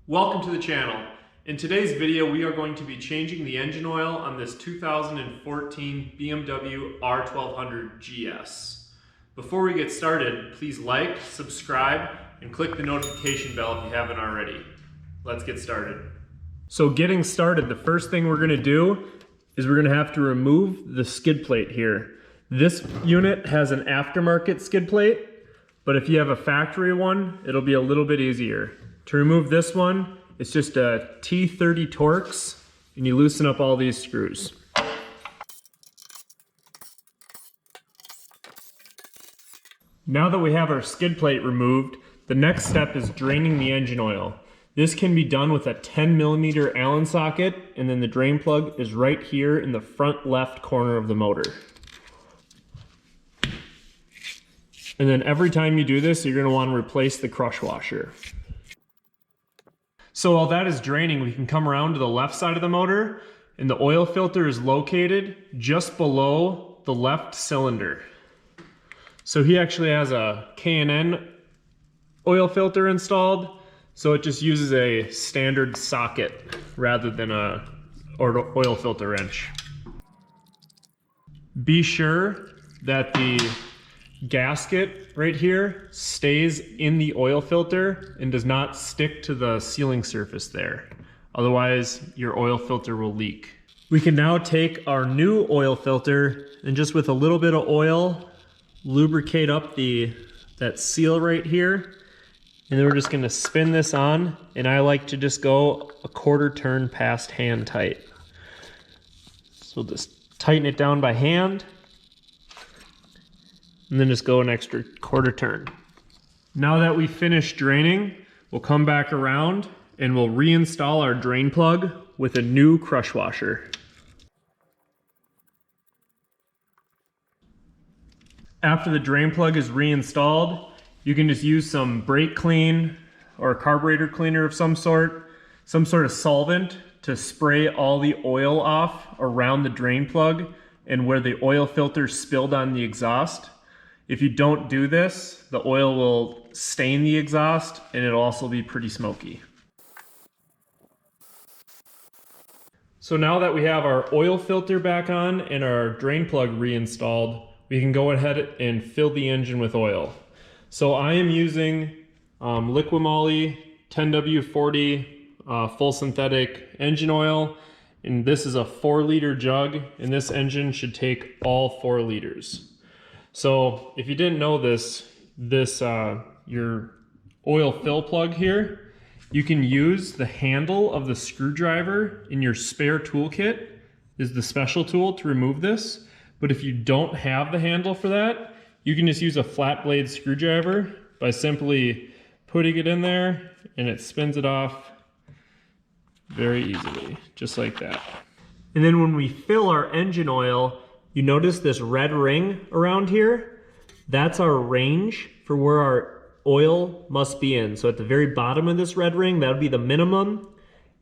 Welcome to the channel. In today's video, we are going to be changing the engine oil on this 2014 BMW R1200GS. Before we get started, please like, subscribe, and click the notification bell if you haven't already. Let's get started. So getting started, the first thing we're going to do is we're going to have to remove the skid plate here. This unit has an aftermarket skid plate, but if you have a factory one, it'll be a little bit easier. To remove this one, it's just a T30 Torx, and you loosen up all these screws. Now that we have our skid plate removed, the next step is draining the engine oil. This can be done with a 10mm Allen socket, and then the drain plug is right here in the front left corner of the motor. And then every time you do this, you're going to want to replace the crush washer. So while that is draining, we can come around to the left side of the motor, and the oil filter is located just below the left cylinder. So he actually has a K&N oil filter installed, so it just uses a standard socket rather than a oil filter wrench. Be sure that the gasket right here stays in the oil filter and does not stick to the sealing surface there. Otherwise, your oil filter will leak. We can now take our new oil filter and just with a little bit of oil, lubricate up that seal right here. And then we're just gonna spin this on, and I like to just go a quarter turn past hand tight. So just tighten it down by hand, and then just go an extra quarter turn. Now that we finish draining, we'll come back around and we'll reinstall our drain plug with a new crush washer. After the drain plug is reinstalled, you can just use some brake clean or a carburetor cleaner of some sort of solvent to spray all the oil off around the drain plug and where the oil filter spilled on the exhaust. If you don't do this, the oil will stain the exhaust and it'll also be pretty smoky. So now that we have our oil filter back on and our drain plug reinstalled, we can go ahead and fill the engine with oil. So I am using Liquimoly 10W40 full synthetic engine oil, and this is a 4-liter jug, and this engine should take all 4 liters. So if you didn't know this, your oil fill plug here, you can use the handle of the screwdriver in your spare toolkit is the special tool to remove this. But if you don't have the handle for that, you can just use a flat blade screwdriver by simply putting it in there, and it spins it off very easily, just like that. And then when we fill our engine oil, you notice this red ring around here? That's our range for where our oil must be in. So at the very bottom of this red ring, that would be the minimum,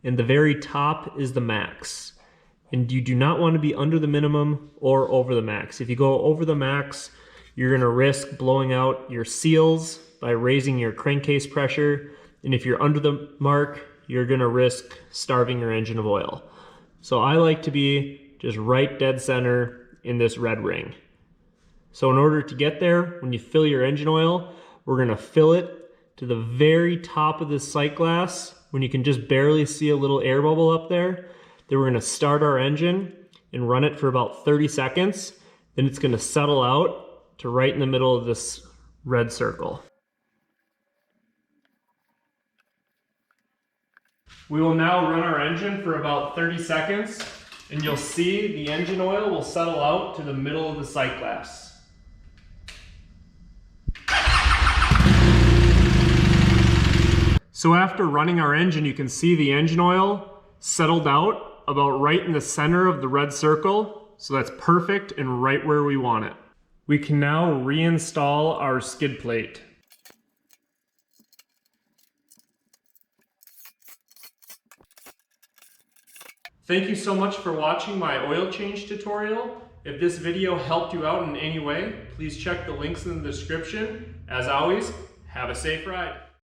and the very top is the max. And you do not want to be under the minimum or over the max. If you go over the max, you're going to risk blowing out your seals by raising your crankcase pressure. And if you're under the mark, you're going to risk starving your engine of oil. So I like to be just right dead center in this red ring. So in order to get there, when you fill your engine oil, we're going to fill it to the very top of the sight glass when you can just barely see a little air bubble up there. Then we're going to start our engine and run it for about 30 seconds. Then it's going to settle out to right in the middle of this red circle. We will now run our engine for about 30 seconds. And you'll see the engine oil will settle out to the middle of the sight glass. So after running our engine, you can see the engine oil settled out about right in the center of the red circle. So that's perfect and right where we want it. We can now reinstall our skid plate. Thank you so much for watching my oil change tutorial. If this video helped you out in any way, please check the links in the description. As always, have a safe ride.